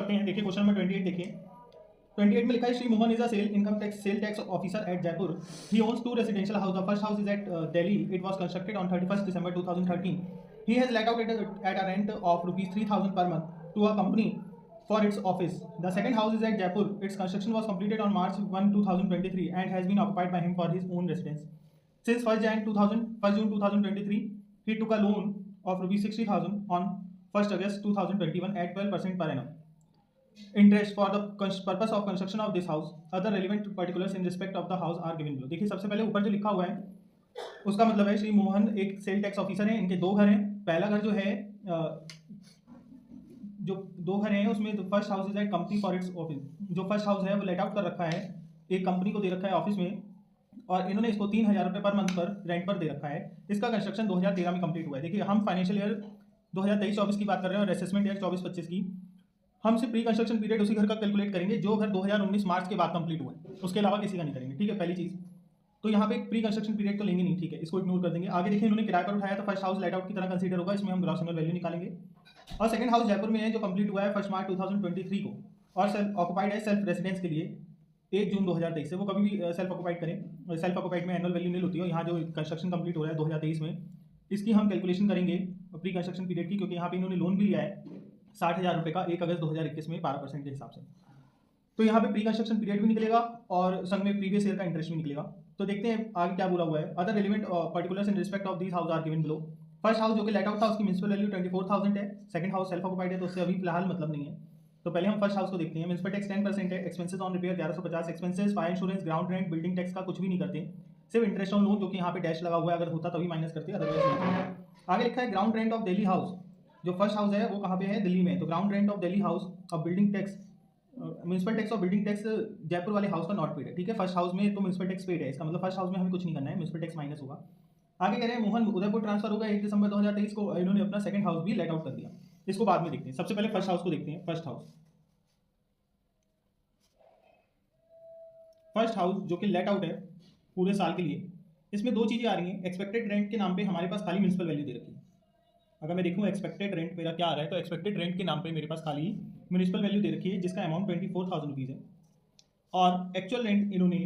करते हैं। देखिए क्वेश्चन नंबर 28 देखिए। 28 में लिखा है Shri Mohan is a sale tax officer at Jaipur. He owns 2 residential house. The first house is at Delhi. It was constructed on 31st December 2013. He has let out at a rent of rupees 3,000 per month to a company for its office. The second house is at Jaipur. Its construction was completed on March 1, 2023 and has been occupied by him for his own residence. Since 1st June 2023, he took a loan of rupees 60,000 on 1st August 2021 at 12% per annum. Interest for the purpose of construction of this house. Other relevant particulars in respect of the house are given below. देखिए सबसे पहले ऊपर जो लिखा हुआ है उसका मतलब है श्री मोहन एक सेल टैक्स ऑफिसर हैं। इनके दो घर हैं। पहला घर जो है जो दो घर हैं उसमें first house is at company for its office. जो फर्स्ट हाउस है वो लेट आउट कर रखा है, एक कंपनी को दे रखा है ऑफिस में, और इन्होंने इसको 3,000 रुपये पर मंथ पर रेंट पर दे रखा है। इसका कंस्ट्रक्शन 2013 में कंप्लीट हुआ है। देखिए हम फाइनेंशियल ईयर 2023-24 की बात कर रहे हैं और असेसमेंट ईयर 24-25 की। हम सिर्फ प्री कंस्ट्रक्शन पीरियड उसी घर का कैलकुलेट करेंगे जो घर 2019 मार्च के बाद कंप्लीट हुआ है, उसके अलावा किसी का नहीं करेंगे। ठीक है, पहली चीज़ तो यहाँ पे प्री कंस्ट्रक्शन पीरियड तो लेंगे नहीं, ठीक है, इसको इग्नोर कर देंगे। आगे देखिए इन्होंने किराए पर उठाया तो फर्स्ट हाउस लेट आउट की तरह कंसीडर होगा, इसमें हम ग्रॉस एनुअल वैल्यू निकालेंगे। और सेकंड हाउस जयपुर में है जो कंप्लीट हुआ है 1 मार्च 2023 को और सेल्फ ऑक्युपाइड है सेल्फ रेसिडेंस के लिए 1 जून 2023 से। वो कभी भी सेल्फ ऑक्युपाइड करें, सेल्फ ऑक्युपाइड में एनुअल वैल्यू नहीं होती है। यहाँ जो कंस्ट्रक्शन कंप्लीट हो रहा है 2023 में, इसकी हम कैलकुलेशन करेंगे प्री कंस्ट्रक्शन पीरियड की, क्योंकि यहाँ पे इन्होंने लोन भी लिया है 60,000 रुपये का 1 अगस्त 2021 में 12% के हिसाब से। तो यहाँ पे प्री कंस्ट्रक्शन पीरियड भी निकलेगा और संग में प्रीवियस ईयर का इंटरेस्ट भी निकलेगा। तो देखते हैं आगे क्या बोला हुआ है। Other relevant particulars in respect of these house are given below. First house जो कि लेट आउट था उसकी म्युनिसिपल वैल्यू 24,000 है। सेकंड हाउस सेल्फ ऑक्युपाइड है तो उससे अभी फिलहाल मतलब नहीं है। तो पहले हम फर्स्ट हाउस को देखते हैं। म्युनिसिपल टैक्स 10% है। Expenses on repair 1150। Expenses fire insurance ground rent building tax का कुछ भी नहीं करते, सिर्फ इंटरेस्ट ऑन लोन जो कि यहाँ पे डैश लगा हुआ है, अगर होता तभी माइनस करते, अदरवाइज नहीं। आगे लिखा है ground rent of Delhi house. जो फर्स्ट हाउस है वो कहाँ पे है, दिल्ली में। तो ground rent of Delhi house और बिल्डिंग टैक्स म्युनिसिपल टैक्स और बिल्डिंग टैक्स जयपुर वाले हाउस का नॉट पेड है। ठीक है, फर्स्ट हाउस में तो म्युनिसिपल टैक्स पेड है, इसका मतलब फर्स्ट हाउस में हमें कुछ नहीं करना है, म्युनिसिपल टैक्स माइनस होगा। आगे कह रहे हैं मोहन उदयपुर ट्रांसफर होगा 1 दिसंबर 2023 को, इन्होंने अपना सेकंड हाउस भी लेट आउट कर दिया। इसको बाद में देखते हैं, सबसे पहले फर्स्ट हाउस को देखते हैं। फर्स्ट हाउस जो कि लेट आउट है पूरे साल के लिए, इसमें दो चीज़ें आ रही हैं। एक्सपेक्टेड रेंट के नाम पे हमारे पास खाली म्युनिसिपल वैल्यू दे रखी है। अगर मैं देखूँ एक्सपेक्टेड रेंट मेरा क्या आ रहा है, तो एक्सपेक्टेड रेंट के नाम पे मेरे पास खाली म्युनिसिपल वैल्यू दे रखी है जिसका अमाउंट 24,000 रुपीज़ है। और एक्चुअल रेंट इन्होंने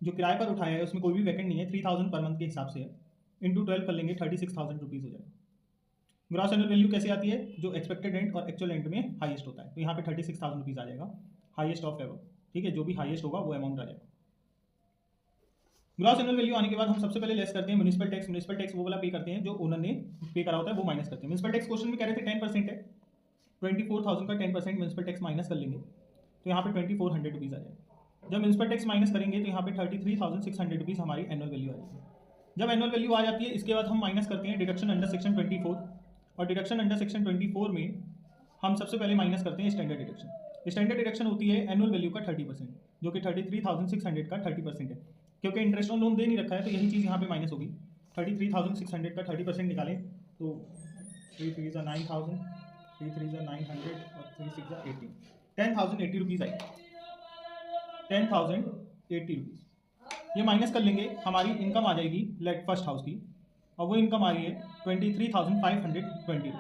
जो किराए पर उठाया है उसमें कोई भी वैकेंट नहीं है, 3,000 पर मंथ के हिसाब से है। इंटू 12 कर लेंगे 36,000 रुपीज़ हो जाएगा। ग्रॉस एनुअल वैल्यू कैसे आती है, जो एक्सपेक्टेड रेंट और एक्चुअल रेंट में हाईएस्ट होता है। तो यहाँ पे 36,000 रुपीज़ आ जाएगा, हाईएस्ट ऑफ एवर। ठीक है, जो भी हाईएस्ट होगा वो अमाउंट आ जाएगा। ग्रॉस एनुअल वैल्यू आने के बाद हम सबसे पहले लेस करते हैं म्युनिसिपल टैक्स। म्युनिसिपल टैक्स वो वाला पे करते हैं जो ओनर ने पे करा होता है, वो माइनस करते हैं। म्युनिसिपल टैक्स क्वेश्चन में कह रहे थे 10% है, 24,000 का 10% म्युनिसिपल टैक्स माइनस कर लेंगे तो यहाँ पे 2,400 रुपीज़ आ जाएगा। जब म्युनिसिपल टैक्स माइनस करेंगे तो यहाँ पे 33,600 रुपीज़ हमारी एनुअल वैल्यू आ जाएगी। जब एनुअल वैल्यू आ जाती है इसके बाद हम माइनस करते हैं डिडक्शन अंडर सेक्शन 24, और डिडक्शन अंडर सेक्शन 24 में हम सबसे पहले माइनस करते हैं स्टैंडर्ड डिडक्शन। स्टैंडर्ड डिडक्शन होती है एनुअल वैल्यू का 30%, जो कि 33,600 का 30% है। क्योंकि इंटरेस्ट ऑन लोन दे नहीं रखा है तो यही चीज़ यहाँ पे माइनस होगी। 33,600 का 30% निकालें तो 3 3 9,000, 3 3 900 और 3 6 18, 10,080 रुपीज़ आई। 10,080 रुपीज़ ये माइनस कर लेंगे, हमारी इनकम आ जाएगी लेट फर्स्ट हाउस की, और वो इनकम आ रही है 23,520 रुपीज़।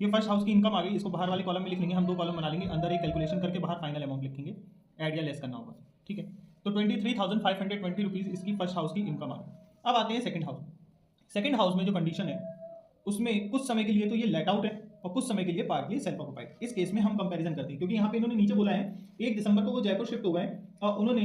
ये फर्स्ट हाउस की इनकम आ गई। इसको बाहर वाले कॉलम में लिख लेंगे, हम दो कॉलम बना लेंगे, अंदर एक कैलकुलेशन करके बाहर फाइनल अमाउंट लिखेंगे, ऐड या लेस करना होगा। ठीक है, तो 23,520 रुपीज़ इसकी फर्स्ट हाउस की इनकम आ गई। अब आते हैं सेकंड हाउस में। सेकंड हाउस में जो कंडीशन है उसमें कुछ समय के लिए तो ये लेट आउट है और कुछ समय के लिए पार्टली सेल्फ ऑक्युपाइड। इस केस में हम कंपैरिजन करते हैं, क्योंकि यहाँ पे इन्होंने नीचे बोला है 1 दिसंबर को वो जयपुर शिफ्ट हो गए और उन्होंने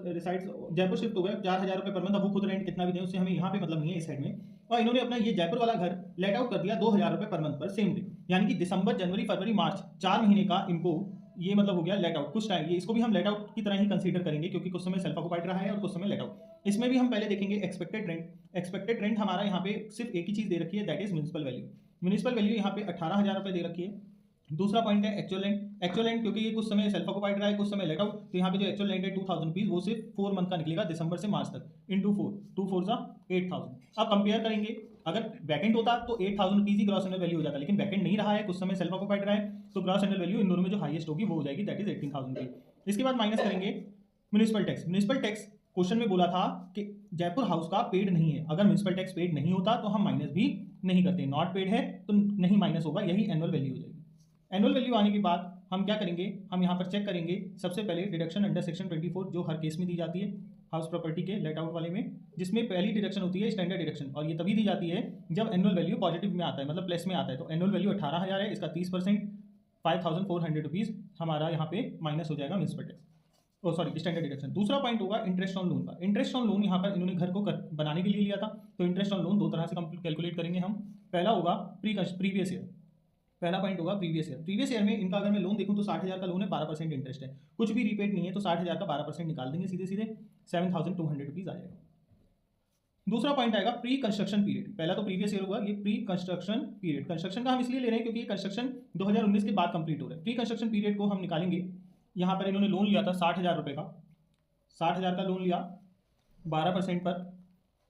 रिसाइड्स जयपुर शिफ्ट हो गए 4,000 रुपये पर मंथ। अब वो खुद रेंट कितना भी दें उससे हमें यहाँ पे मतलब नहीं है इस साइड में, और इन्होंने अपना ये जयपुर वाला घर लेट आउट कर दिया 2,000 रुपये पर मंथ पर सेम डे, यानी कि दिसंबर जनवरी फरवरी मार्च 4 महीने का इनको ये मतलब हो गया लेट आउट। कुछ टाइम ये इसको भी हम लेट आउट की तरह ही कंसीडर करेंगे, क्योंकि कुछ समय सेल्फ ऑक्युपाइड रहा है और कुछ समय लेट आउट। इसमें भी हम पहले देखेंगे एक्सपेक्टेड रेंट। एक्सपेक्टेड रेंट हमारा यहाँ पे सिर्फ एक ही चीज़ दे रखी है, that is municipal value. Municipal value यहाँ पे 18,000 रुपये दे रखी है। दूसरा पॉइंट है एक्चुअल रेंट। एक्चुअल रेंट क्योंकि ये कुछ समय सेल्फ ऑक्युपाइड रहा है, कुछ समय लेट आउट, तो यहाँ पे जो एक्चुअल रेंट है 2,000 रुपीज़ वो सिर्फ 4 मंथ का निकलेगा, दिसंबर से मार्च तक, इंटू 4, 2 4 8,000। अब कंपेयर करेंगे, अगर वैकेंट होता तो 8,000 रुपीज़ ही ग्रॉस एनुअल वैल्यू हो जाता, लेकिन वैकेंट नहीं रहा है, कुछ समय सेल्फ ऑक्युपाइड रहा है, तो ग्रॉस एनुअल वैल्यू इन दोनों में जो हाईएस्ट होगी वो हो जाएगी, दैट इज 18,000 रुपीज़। इसके बाद माइनस करेंगे municipal tax. Municipal tax question में बोला था कि जयपुर हाउस का पेड नहीं है, अगर म्युनिसिपल टैक्स पेड नहीं होता तो हम माइनस भी नहीं करते, नॉट पेड है तो नहीं माइनस होगा, यही एनुअल वैल्यू हो जाएगी। एनुअल वैल्यू आने के बाद हम क्या करेंगे, हम यहाँ पर चेक करेंगे सबसे पहले डिडक्शन अंडर सेक्शन 24 जो हर केस में दी जाती है हाउस प्रॉपर्टी के लेट आउट वाले में, जिसमें पहली डिडक्शन होती है स्टैंडर्ड डिडक्शन, और ये तभी दी जाती है जब एनुअल वैल्यू पॉजिटिव में आता है, मतलब प्लस में आता है। तो एनुअल वैल्यू 18,000 है, इसका 30% 5,400 रुपीज़ हमारा यहाँ पे माइनस हो जाएगा म्यूनसिपल टैक्स, ओ सॉरी स्टैंडर्ड डिडक्शन। दूसरा पॉइंट होगा इंटरेस्ट ऑन लोन का। इंटरेस्ट ऑन लोन यहाँ पर इन्होंने घर को बनाने के लिए लिया था, तो इंटरेस्ट ऑन लोन दो तरह से कैलकुलेट करेंगे हम। पहला होगा प्रीवियस ईयर, पहला पॉइंट होगा प्रीवियस ईयर। प्रीवियस ईयर में इनका अगर मैं लोन देखूं तो 60,000 का लोन है, 12% इंटरेस्ट है, कुछ भी रीपेड नहीं है, तो 60,000 का 12% निकाल देंगे सीधे सीधे, 7,200 रुपीज़ आ जाएगा। दूसरा पॉइंट आएगा प्री कंस्ट्रक्शन पीरियड। पहला तो प्रीवियस ईयर हुआ, ये प्री कंस्ट्रक्शन पीरियड। कंस्ट्रक्शन का हम इसलिए ले रहे हैं क्योंकि ये कंस्ट्रक्शन 2019 के बाद कंप्लीट हो रहा है। प्री कंस्ट्रक्शन पीरियड को हम निकालेंगे। यहाँ पर इन्होंने लोन लिया था 60,000 रुपये का, 60,000 का लोन लिया 12% पर।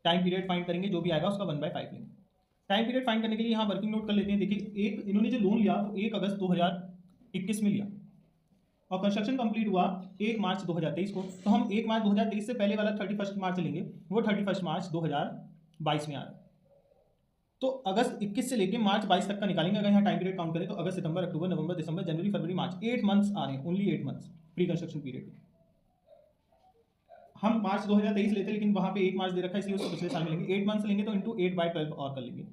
टाइम पीरियड फाइंड करेंगे, जो भी आएगा उसका 1/5 लेंगे। टाइम पीरियड फाइंड करने के लिए यहाँ वर्किंग नोट कर लेते हैं। देखिए, एक इन्होंने जो लोन लिया वो 1 अगस्त 2021 में लिया, और कंस्ट्रक्शन कंप्लीट हुआ 1 मार्च 2023 को। तो हम 1 मार्च 2023 से पहले वाला 31 मार्च लेंगे, वो 31 मार्च 2022 में आ रहा है। तो अगस्त 21 से लेकर मार्च 22 तक का निकालेंगे। अगर यहाँ टाइम पीरियड काउंट करें तो अगस्त, सितंबर, अक्टूबर, नवंबर, दिसंबर, जनवरी, फरवरी, मार्च, 8 मंथ्स आ रहे हैं, only 8 months pre construction period. हम मार्च 2023 लेते हैं, लेकिन वहाँ पे 1 मार्च दे रखा है, इसलिए उसको पिछले साल में लेंगे। 8 मंथ्स लेंगे तो इंटू 8/12 और कर लेंगे।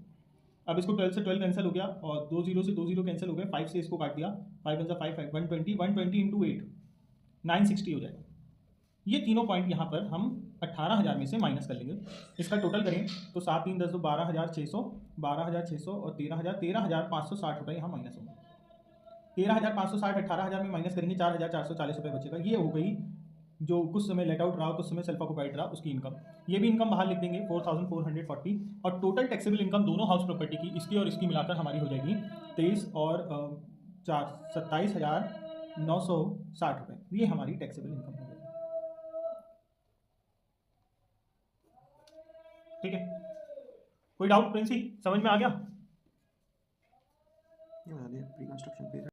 अब इसको 12 से 12 कैंसिल हो गया, और 2 0 से 2 0 कैंसिल हो गए, 5 से इसको काट दिया, 5 1 5 120 इंटू 8 960 हो जाएगा। ये तीनों पॉइंट यहाँ पर हम 18,000 में से माइनस कर लेंगे। इसका टोटल करें तो 7 3 10 12,600, 12,600 और 13,560 रुपये यहाँ माइनस होंगे। 13,560 18,000 में माइनस करेंगे, 4,440 रुपये बचेगा। ये हो गई जो कुछ समय लेट आउट रहा, कुछ समय सेल्फ ऑक्युपाइड रहा, उसकी इनकम। ये भी इनकम बाहर लिख देंगे 4,440, और टोटल टैक्सेबल इनकम दोनों हाउस प्रॉपर्टी की, इसकी और इसकी मिलाकर हमारी हो जाएगी 23 और 27,960 रुपये। ये हमारी टैक्सेबल इनकम हो जाएगी। ठीक है, कोई डाउट प्रिंसी, समझ में आ गया? Pre construction period